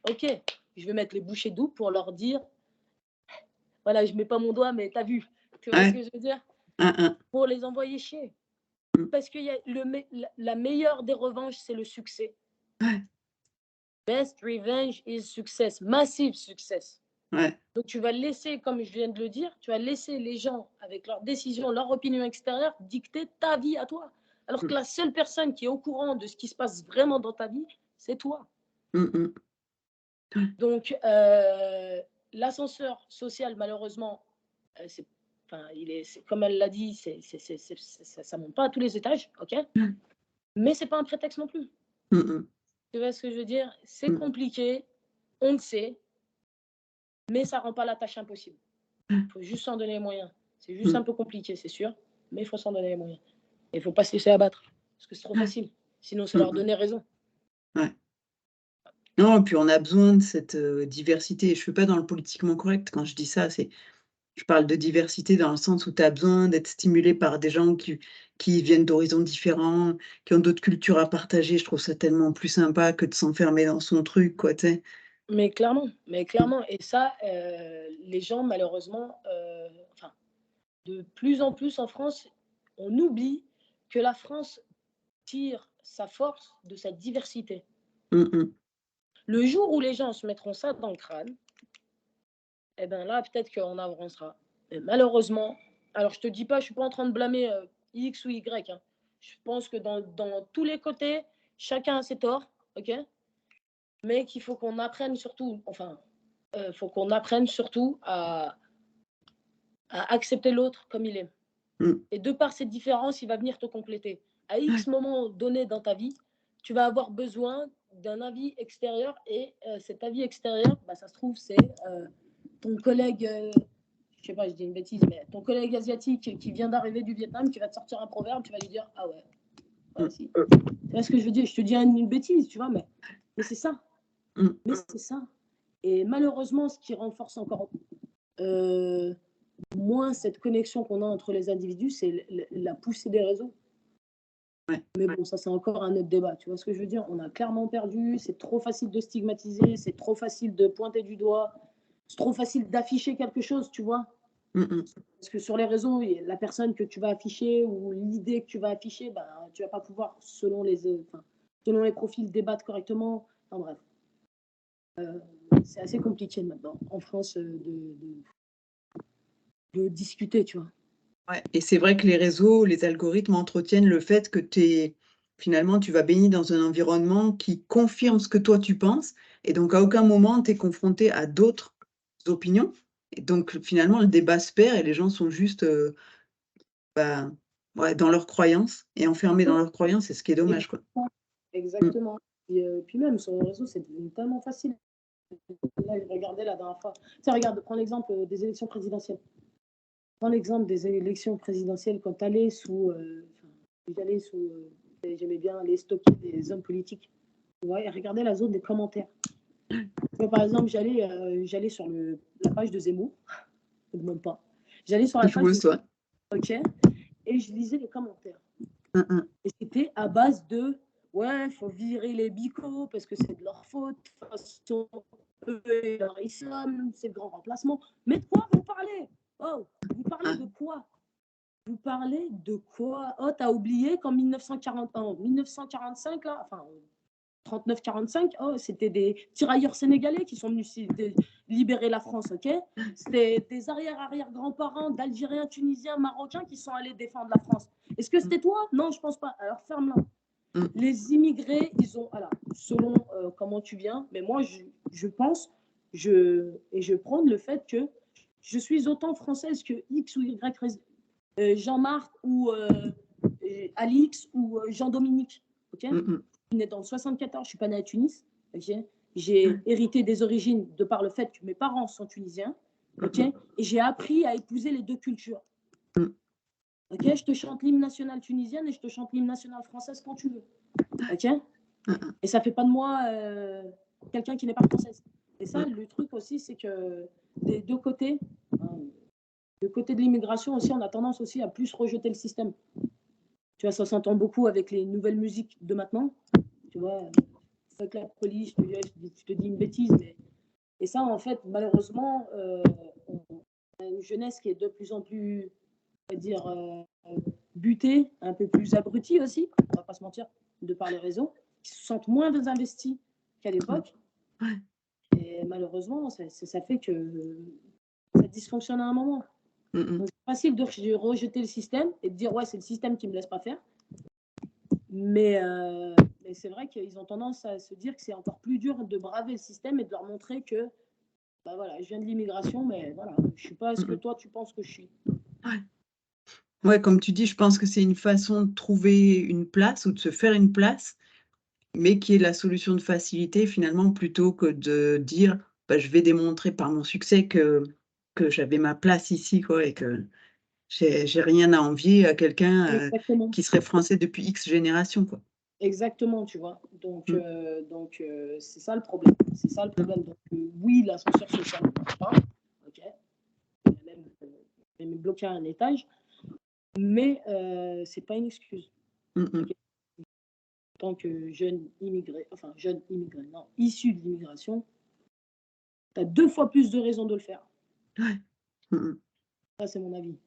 OK, je vais mettre les bouchées doubles pour leur dire, voilà, je mets pas mon doigt, mais t'as vu. Tu vois ce Ouais. que je veux dire? Hein, hein. Pour les envoyer chier. Mmh. Parce que la meilleure des revanches, c'est le succès. Ouais. Best revenge is success, massive success. Ouais. Donc tu vas laisser, comme je viens de le dire, tu vas laisser les gens, avec leurs décisions, leur opinion extérieure, dicter ta vie à toi. Alors que Mmh. la seule personne qui est au courant de ce qui se passe vraiment dans ta vie, c'est toi. Mmh mh. Ouais. Donc l'ascenseur social, malheureusement, c'est, enfin, comme elle l'a dit, ça ne monte pas à tous les étages, ok. Ouais. Mais c'est pas un prétexte non plus. Mmh mh. Tu vois ce que je veux dire? C'est Mmh. compliqué, on le sait, mais ça rend pas la tâche impossible. Ouais. Il faut juste s'en donner les moyens. C'est juste Mmh. un peu compliqué, c'est sûr, mais il faut s'en donner les moyens. Et il faut pas se laisser abattre, parce que c'est trop Ouais. facile. Sinon, c'est Mmh leur mh. donner raison. Ouais. Non, puis on a besoin de cette, diversité. Je suis pas dans le politiquement correct quand je dis ça, je parle de diversité dans le sens où tu as besoin d'être stimulé par des gens qui viennent d'horizons différents, qui ont d'autres cultures à partager. Je trouve ça tellement plus sympa que de s'enfermer dans son truc, quoi, tu sais? Mais Mmh. clairement. Et ça, les gens, malheureusement, enfin, de plus en plus en France, on oublie que la France tire sa force de sa diversité. Mmh mh. Le jour où les gens se mettront ça dans le crâne, eh ben là, peut-être qu'on avancera. Mais malheureusement, alors je te dis pas, je suis pas en train de blâmer X ou Y, hein. Je pense que dans tous les côtés, chacun a ses torts, ok. Mais qu'il faut qu'on apprenne surtout, enfin, faut qu'on apprenne surtout à accepter l'autre comme il est. Mmh. Et de par cette différence, il va venir te compléter. à X moment donné dans ta vie, tu vas avoir besoin d'un avis extérieur et cet avis extérieur, bah, ça se trouve, c'est ton collègue, je sais pas, je dis une bêtise, mais ton collègue asiatique qui vient d'arriver du Vietnam, qui va te sortir un proverbe, tu vas lui dire, ah ouais, ouais, si. Tu vois ce que je veux dire? Je te dis une bêtise, tu vois, mais c'est ça. Mais c'est ça. Et malheureusement, ce qui renforce encore moins cette connexion qu'on a entre les individus, c'est la poussée des réseaux. Ouais. Mais bon, ça, c'est encore un autre débat. Tu vois ce que je veux dire? On a clairement perdu. C'est trop facile de stigmatiser. C'est trop facile de pointer du doigt. C'est trop facile d'afficher quelque chose, tu vois? Parce que sur les réseaux, la personne que tu vas afficher ou l'idée que tu vas afficher, ben, tu vas pas pouvoir, selon les profils, débattre correctement. Enfin bref. C'est assez compliqué maintenant, en France, de discuter, tu vois. Ouais, et c'est vrai que les réseaux, les algorithmes entretiennent le fait que finalement, tu vas baigner dans un environnement qui confirme ce que toi tu penses, et donc à aucun moment tu es confronté à d'autres opinions. Et donc finalement, le débat se perd et les gens sont juste bah, ouais, dans leurs croyances et enfermés dans leurs croyances, c'est ce qui est dommage, quoi. Exactement. Et puis même sur les réseaux, c'est devenu tellement facile. Là, je regardais la dernière fois. Tiens, regarde, prends l'exemple des élections présidentielles. Prends l'exemple des élections présidentielles quand tu allais j'aimais bien aller stocker des hommes politiques. Ouais, et regardez la zone des commentaires. Moi, par exemple, j'allais sur la page de Zemmour, même pas. J'allais sur la page de Toi. OK, et je lisais les commentaires. Et c'était à base de ouais, faut virer les bicots parce que c'est de leur faute. De toute façon, eux et leur islam, c'est le grand remplacement. Mais de quoi vous parlez? Oh, vous parlez de quoi? Vous parlez de quoi? Oh, t'as oublié qu'en 1945, là, enfin 39-45, oh, c'était des tirailleurs sénégalais qui sont venus libérer la France, ok? C'était des arrière-arrière-grands-parents d'Algériens, Tunisiens, Marocains qui sont allés défendre la France. Est-ce que c'était toi? Non, je pense pas. Alors ferme-la. Les immigrés, ils ont, alors, selon comment tu viens, mais moi, je pense, et je prends le fait que je suis autant française que X ou Y, Jean-Marc ou Alix ou Jean-Dominique, ok? Je suis née dans le 74, je suis pas née à Tunis, ok? J'ai hérité des origines de par le fait que mes parents sont tunisiens, ok? Et j'ai appris à épouser les deux cultures. Ok, je te chante l'hymne national tunisienne et je te chante l'hymne national française quand tu veux. Ok. Et ça fait pas de moi quelqu'un qui n'est pas française. Et ça, le truc aussi, c'est que des deux côtés, du côté de l'immigration aussi, on a tendance aussi à plus rejeter le système. Tu vois, ça s'entend beaucoup avec les nouvelles musiques de maintenant. Tu vois, fuck la police, je te dis une bêtise, mais. Et ça, en fait, malheureusement, on a une jeunesse qui est de plus en plus, on va dire, butée, un peu plus abrutie aussi, on va pas se mentir, de par les réseaux, qui se sentent moins investis qu'à l'époque. Et malheureusement, ça fait que ça dysfonctionne à un moment. Donc, c'est facile de rejeter le système et de dire ouais, c'est le système qui me laisse pas faire. Mais c'est vrai qu'ils ont tendance à se dire que c'est encore plus dur de braver le système et de leur montrer que bah voilà, je viens de l'immigration, mais voilà, je suis pas ce que toi tu penses que je suis. Ouais, comme tu dis, je pense que c'est une façon de trouver une place ou de se faire une place, mais qui est la solution de facilité finalement, plutôt que de dire bah, je vais démontrer par mon succès que j'avais ma place ici, quoi, et que j'ai rien à envier à quelqu'un qui serait français depuis X générations, quoi. Exactement, tu vois. Donc, c'est ça le problème. C'est ça le problème. Donc, oui, l'ascenseur social ne marche pas. OK. Il a même bloqué à un étage. Mais c'est pas une excuse. Okay. En tant que jeune immigré, non, issu de l'immigration, tu as 2 fois plus de raisons de le faire. Ça, c'est mon avis.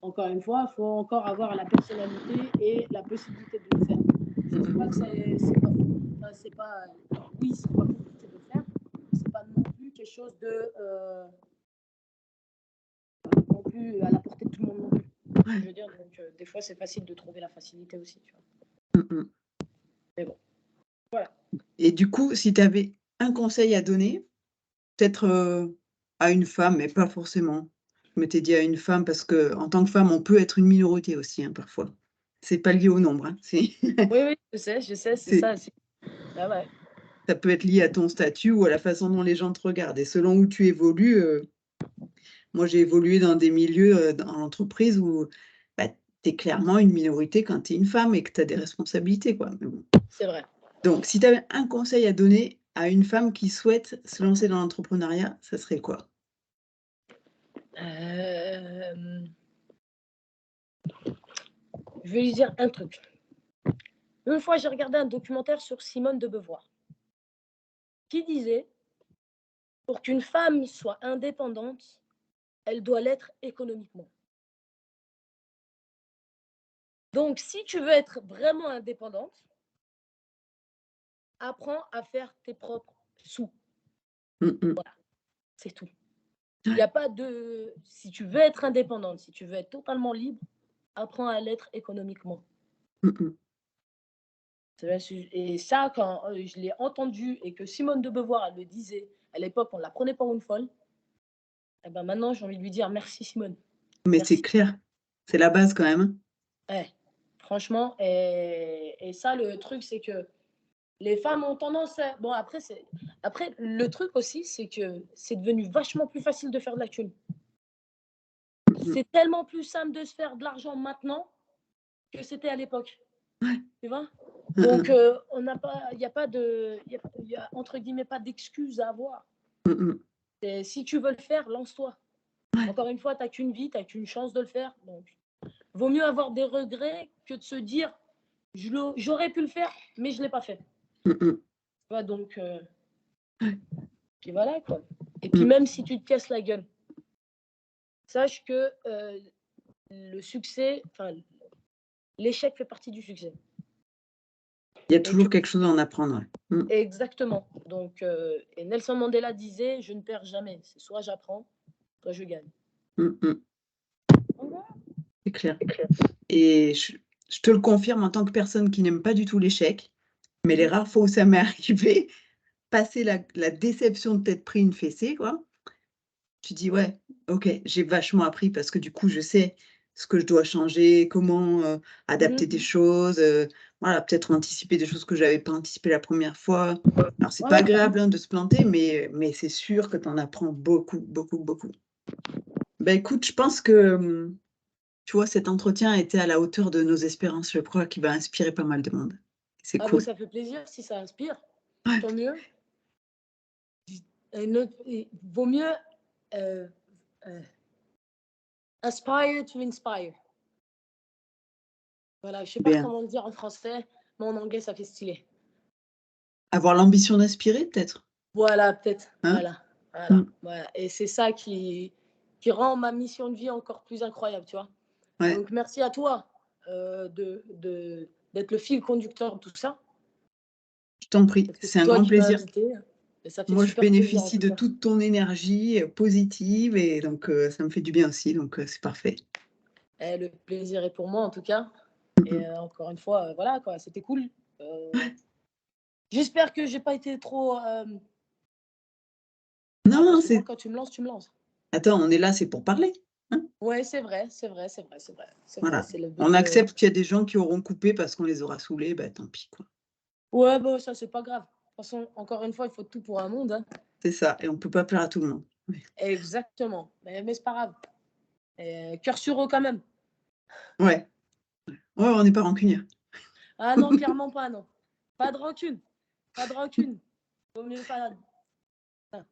Encore une fois, il faut encore avoir la personnalité et la possibilité de le faire. Je ne dis pas que c'est pas fou. Enfin, c'est pas, oui, c'est pas compliqué de le faire. C'est pas non plus quelque chose de non plus à la portée de tout le monde non plus. Je veux dire, donc des fois, c'est facile de trouver la facilité aussi. Tu vois. Mais bon, voilà. Et du coup, si tu avais un conseil à donner, peut-être à une femme, mais pas forcément. Je m'étais dit à une femme parce qu'en tant que femme, on peut être une minorité aussi, hein, parfois. c'est pas lié au nombre, hein. Oui, oui, je sais, c'est ça aussi. Ah ouais. Ça peut être lié à ton statut ou à la façon dont les gens te regardent et selon où tu évolues, moi j'ai évolué dans des milieux, dans l'entreprise où, bah, tu es clairement une minorité quand tu es une femme et que tu as des responsabilités, quoi, mais bon. C'est vrai. Donc si tu avais un conseil à donner à une femme qui souhaite se lancer dans l'entrepreneuriat, ça serait quoi? Hem, je vais lui dire un truc. Une fois, j'ai regardé un documentaire sur Simone de Beauvoir qui disait: «Pour qu'une femme soit indépendante, elle doit l'être économiquement». Donc si tu veux être vraiment indépendante, apprends à faire tes propres sous, Mmh mh. c'est tout. Il y Ouais. a pas de si tu veux être indépendante, si tu veux être totalement libre, apprends à l'être économiquement. Mmh mh. C'est vrai, et ça, quand, je l'ai entendu et que Simone de Beauvoir, elle le disait, à l'époque, on la prenait pour une folle, et ben, maintenant, j'ai envie de lui dire: «Merci Simone, Mais c'est merci». clair, c'est la base quand même, hein. Ouais, franchement, et ça, le truc, c'est que les femmes ont tendance à bon, après le truc aussi, c'est que c'est devenu vachement plus facile de faire de la thune. Mmh mh. C'est tellement plus simple de se faire de l'argent maintenant que c'était à l'époque, Ouais. tu vois? Mmh Donc, mh. on n'a pas il y a pas de il y a entre guillemets «pas d'excuses» à avoir. Mmh mh. Et si tu veux le faire, lance-toi. Ouais. Encore une fois, tu as qu'une vie, tu as qu'une chance de le faire. Donc, vaut mieux avoir des regrets que de se dire: J'aurais pu le faire, mais je ne l'ai pas fait». Mmh mh. Tu vois, donc, Ouais. puis voilà quoi. Et puis Mmh. même si tu te casses la gueule, sache que le succès, enfin, l'échec fait partie du succès. Il y a Et que toujours quelque chose à en apprendre, ouais. Mmh. exactement. Donc, et Nelson Mandela disait: «Je ne perds jamais. C'est soit j'apprends, soit je gagne». Mmh mh. Donc voilà. C'est clair et je te le confirme en tant que personne qui n'aime pas du tout l'échec, mais les Mmh. rares fois où ça m'est arrivé, passer la déception de t'être pris une fessée, quoi, tu dis: «Ouais, OK, j'ai vachement appris parce que du coup, je sais ce que je dois changer, comment, adapter Mmh. des choses, voilà, peut-être anticiper des choses que j'avais pas anticipées la première fois». Alors c'est Ouais, pas ouais, clairement. agréable, hein, de se planter, mais c'est sûr que tu en apprends beaucoup, beaucoup, beaucoup. Bah, écoute, je pense que, tu vois, cet entretien a été à la hauteur de nos espérances. Je crois qu'il va inspirer pas mal de monde. C'est Ah bah, cool. ça fait plaisir si ça inspire, Ouais, tant mieux. Et vaut mieux euh, euh, aspire to inspire. Voilà, je sais pas bien. comment le dire en français, mais en anglais ça fait stylé. Avoir l'ambition d'inspirer peut-être? Voilà, peut-être. Hein? Voilà, voilà, Mmh. voilà. Et c'est ça qui rend ma mission de vie encore plus incroyable, tu vois. Ouais, Donc merci à toi d'être le fil conducteur de tout ça, je t'en prie, parce que c'est c'est un toi grand qui m'as plaisir. invité. Et ça fait Moi, je super plaisir en bénéficie tout de cas. toute ton énergie, positive et donc ça me fait du bien aussi, donc c'est parfait. Et le plaisir est pour moi en tout cas. Mmh Et mh. encore une fois, voilà quoi, c'était cool. Euh, J'espère que j'ai pas été trop. Non, non, Parce que moi, c'est quand tu me lances, tu me lances. attends, on est là, c'est pour parler, hein? Ouais, c'est vrai, c'est vrai, c'est vrai, c'est vrai. C'est vrai, Voilà. c'est le On but. accepte qu'il y a des gens qui auront coupé parce qu'on les aura saoulés, bah, tant pis, quoi. Ouais, bah, ça, c'est pas grave. De toute façon, encore une fois, il faut tout pour un monde, hein. C'est ça et on peut pas plaire à tout le monde. Oui. Exactement. Mais c'est pas grave. Cœur sur eux quand même. Ouais, ouais, on n'est pas rancuniers. Ah non, clairement pas, non. Pas de rancune. Pas de rancune. Vaut mieux pas. Ça,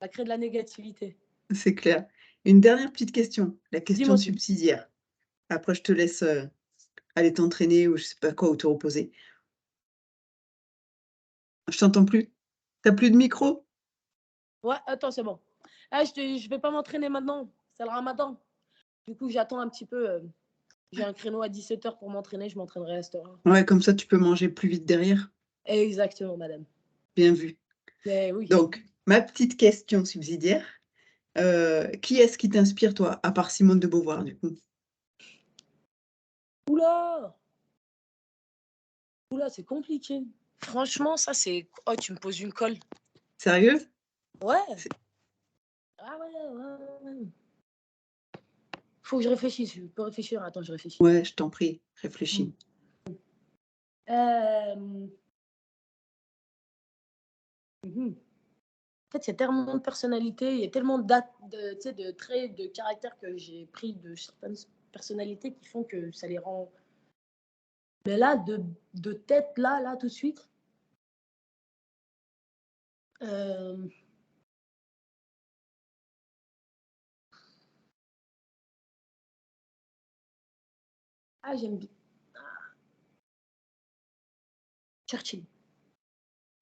ça crée de la négativité. C'est clair. Une dernière petite question, la question Dis-moi tout. subsidiaire. Après, je te laisse, aller t'entraîner ou je sais pas quoi ou te reposer. Je t'entends plus. Tu as plus de micro? Ouais, attends, c'est bon. Ah, je vais pas m'entraîner maintenant. C'est le ramadan. Du coup, j'attends un petit peu. J'ai un créneau à 17h pour m'entraîner. Je m'entraînerai à cette heure. Ouais, comme ça, tu peux manger plus vite derrière. Exactement, madame. Bien vu. Eh oui. Donc, ma petite question subsidiaire, qui est-ce qui t'inspire toi, à part Simone de Beauvoir, du coup? Oula! Oula, c'est compliqué. Franchement, ça, c'est. Oh, tu me poses une colle. Sérieux? Ouais. C'est Ah ouais, ouais, ouais, ouais. Faut que je réfléchisse, je peux réfléchir. Attends, je réfléchis. Ouais, je t'en prie, Mmh. réfléchis. Hem, mmh En fait, il y a tellement de personnalités, il y a tellement de tu sais, de traits de caractère que j'ai pris de certaines personnalités qui font que ça les rend mais là, de tête, là, tout de suite, hem, j'aime bien Churchill.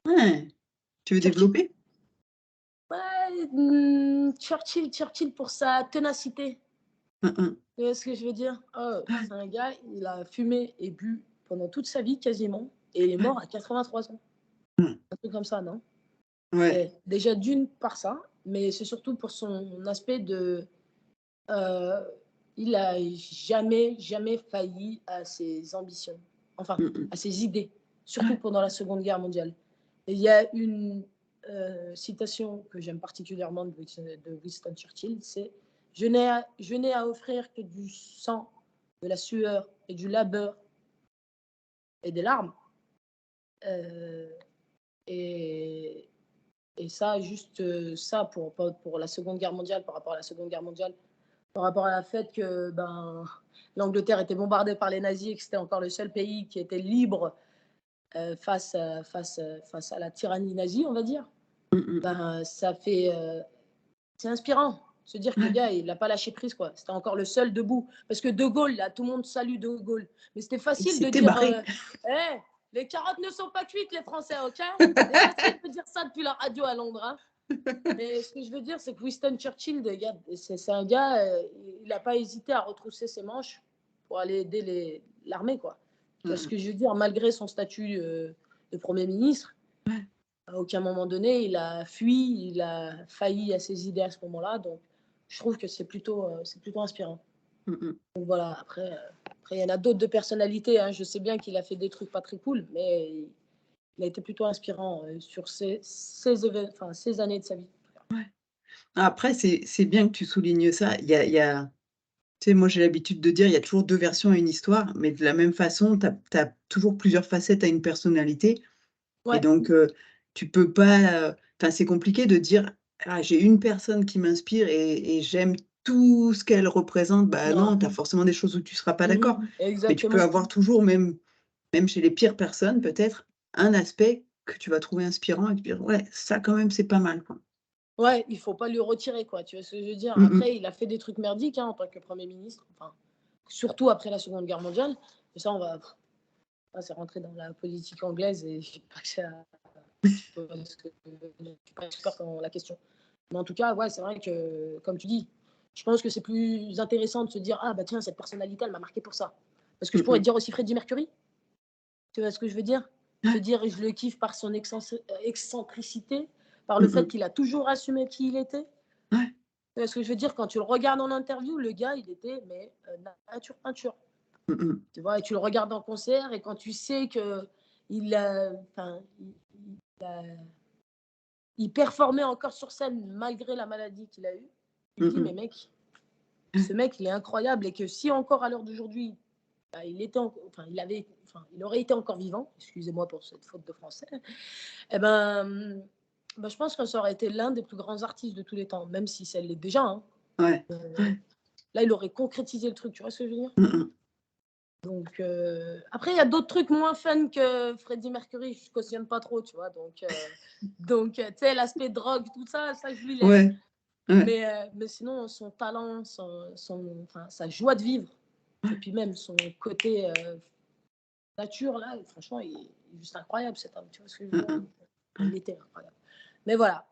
Ouais, tu veux Churchill. développer? Ouais, Churchill pour sa ténacité. Mmh mh. Tu vois ce que je veux dire? Ouais, C'est un gars, il a fumé et bu pendant toute sa vie quasiment et il est ouais. mort à 83 ans. Mmh. Un truc comme ça, non? Ouais. Et déjà d'une par ça, mais c'est surtout pour son aspect de, heu, il a jamais failli à ses ambitions, enfin Mmh mh. à ses idées, surtout Ouais. pendant la Seconde Guerre mondiale. Et il y a une, citation que j'aime particulièrement de Winston Churchill, c'est: «Je n'ai à offrir que du sang, de la sueur et du labeur et des larmes». Heu et Et ça, juste ça pour la Seconde Guerre mondiale, par rapport à la Seconde Guerre mondiale, par rapport à la fait que ben, l'Angleterre était bombardée par les nazis et que c'était encore le seul pays qui était libre face à la tyrannie nazie, on va dire, Mmh mh. ben, ça fait. C'est inspirant. Se dire que le Ouais. gars, il n'a pas lâché prise, quoi. C'était encore le seul debout. Parce que De Gaulle, là, tout le monde salue De Gaulle. Mais c'était Il facile de s'était dire barré. hey, les carottes ne sont pas cuites, les Français, ok? C'est facile de dire ça depuis la radio à Londres. Hein. Mais ce que je veux dire, c'est que Winston Churchill, c'est un gars, il n'a pas hésité à retrousser ses manches pour aller aider l'armée, quoi. Mmh Parce mh. que je veux dire, malgré son statut de Premier ministre, Ouais. à aucun moment donné, il a fui, il a failli à ses idées à ce moment-là. Donc, je trouve que c'est plutôt inspirant. Mmh mh. Donc voilà, après, il y en a d'autres de personnalités. Hein. Je sais bien qu'il a fait des trucs pas très cool, mais il a été plutôt inspirant sur ces années de sa vie. Ouais. Après, c'est bien que tu soulignes ça. Il y a tu sais, moi, j'ai l'habitude de dire: «Il y a toujours 2 versions à une histoire», mais de la même façon, tu as toujours plusieurs facettes à une personnalité et Ouais. donc tu peux pas, enfin, c'est compliqué de dire: «Ah, j'ai une personne qui m'inspire et j'aime tout ce qu'elle représente». Bah, non, Non. tu as forcément des choses où tu seras pas d'accord, mais tu peux Exactement. avoir toujours, même chez les pires personnes peut-être, un aspect que tu vas trouver inspirant et te dire: «Ouais, ça quand même, c'est pas mal, quoi». Ouais, il faut pas lui retirer, quoi. Tu vois ce que je veux dire? Mmh mh. Après, il a fait des trucs merdiques hein, en tant que Premier ministre. Enfin, surtout après la Seconde Guerre mondiale. Et ça, c'est rentré dans la politique anglaise et je sais pas que ça. Parce que je ne suis pas experte dans la question. Mais en tout cas, ouais, c'est vrai que, comme tu dis, je pense que c'est plus intéressant de se dire ah bah tiens, cette personnalité, elle m'a marqué pour ça. Parce que je Mmh pourrais te mh. dire aussi Freddie Mercury, tu vois ce que je veux dire? Se Ouais, dire je le kiffe par son excentricité, par le mmh fait mh. qu'il a toujours assumé qui il était. Ouais. Tu vois ce que je veux dire? Quand tu le regardes en interview, le gars, il était mais nature peinture. Mmh mh. Tu vois? Et tu le regardes en concert et quand tu sais que il a, enfin, il performait encore sur scène malgré la maladie qu'il a eue. Tu te Mmh dis, mh. mais mec, Ouais. ce mec, il est incroyable et que si encore à l'heure d'aujourd'hui, bah, il aurait été encore vivant, excusez-moi pour cette faute de français, eh ben, je pense que ça aurait été l'un des plus grands artistes de tous les temps, même si ça l'est déjà. Hein. Ouais. Euh, Ouais. Là, il aurait concrétisé le truc, tu vois ce que je veux dire? Mmh mh. Donc, après, il y a d'autres trucs moins fun que Freddie Mercury, je cautionne pas trop, tu vois. Donc tu sais, l'aspect drogue, tout ça, ça, je lui laisse. Ouais. Ouais. Mais sinon, son talent, enfin, sa joie de vivre, et Ouais. puis même son côté nature, là, franchement, il est juste incroyable, cet homme. Tu vois ce que je veux Mmh dire? mh. Il Ouais. était incroyable. Mais voilà,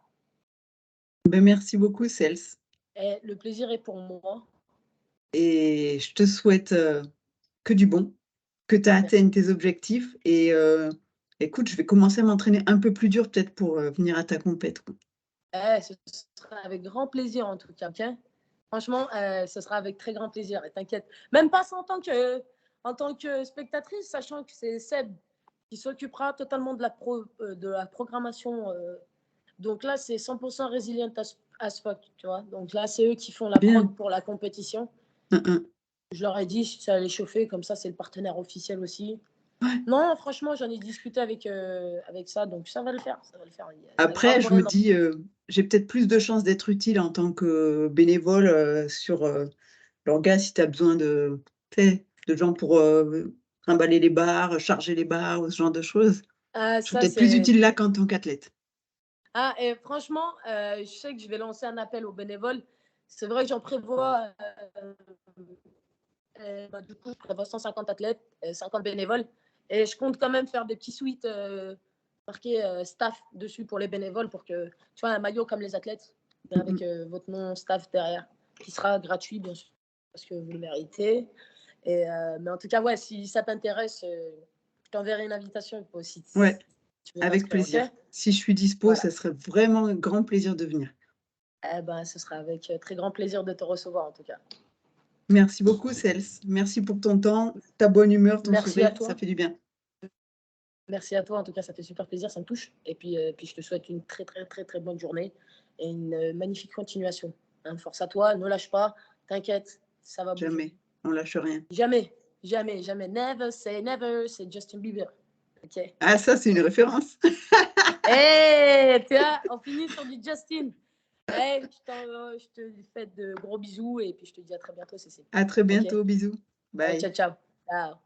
Ben, merci beaucoup Cels et le plaisir est pour moi. et je te souhaite, que du bon, que tu Merci. atteignes tes objectifs et écoute, je vais commencer à m'entraîner un peu plus dur peut-être pour, venir à ta compète, quoi. Ce sera avec grand plaisir, en tout cas. Ok. Franchement, ce sera avec très grand plaisir. Et t'inquiète. Même pas ça en tant que spectatrice, sachant que c'est Seb qui s'occupera totalement de la programmation. Donc là, c'est 100% Resilient as fuck, tu vois. Donc là, c'est eux qui font la Bien. prod pour la compétition. Hein, hein. Je leur ai dit si ça allait chauffer, comme ça, c'est le partenaire officiel aussi. Ouais. Non, franchement, j'en ai discuté avec ça, donc ça va le faire, ça va le faire. Il y a grave Après, je me moyen d'en dis, j'ai peut-être plus de chances d'être utile en tant que bénévole, sur, l'orga si tu as besoin de tu sais, de gens pour, trimballer les barres, charger les barres ou ce genre de choses. ah Je serais ça, peut-être plus c'est utile là qu'en tant qu'athlète. ah et franchement, je sais que je vais lancer un appel aux bénévoles. C'est vrai que j'en prévois, bah, du coup, je prévois 150 athlètes, 50 bénévoles et je compte quand même faire des petits suites, marqués, staff dessus pour les bénévoles pour que tu vois, un maillot comme les athlètes, mais Mmh avec, mh. votre nom staff derrière, qui sera gratuit bien sûr, parce que vous le méritez et mais en tout cas, ouais, si ça t'intéresse, je t'enverrai une invitation et puis aussi Ouais, tu veux avec t'inscrire, OK? plaisir. Si je suis dispo, Voilà. ça serait vraiment un grand plaisir de venir. Eh ben, ce sera avec, très grand plaisir de te recevoir en tout cas. Merci beaucoup Cels. Merci pour ton temps, ta bonne humeur, ton Merci à sourire, ça toi. fait du bien. Merci à toi, en tout cas, ça fait super plaisir, ça me touche. Et puis je te souhaite une très, très, très, très bonne journée et une magnifique continuation. Hein, force à toi, ne lâche pas, t'inquiète, ça va bouger. Jamais, on lâche rien. Jamais, jamais, jamais, never, c'est Justin Bieber. Ok. Ah ça, c'est une référence. Hey, tu vois, on finit sur du Justin. Hey, je te fais de gros bisous et puis je te dis à très bientôt, Cécile. À très Ok. bientôt, bisous. Allez, Bye. ciao, ciao. Ciao.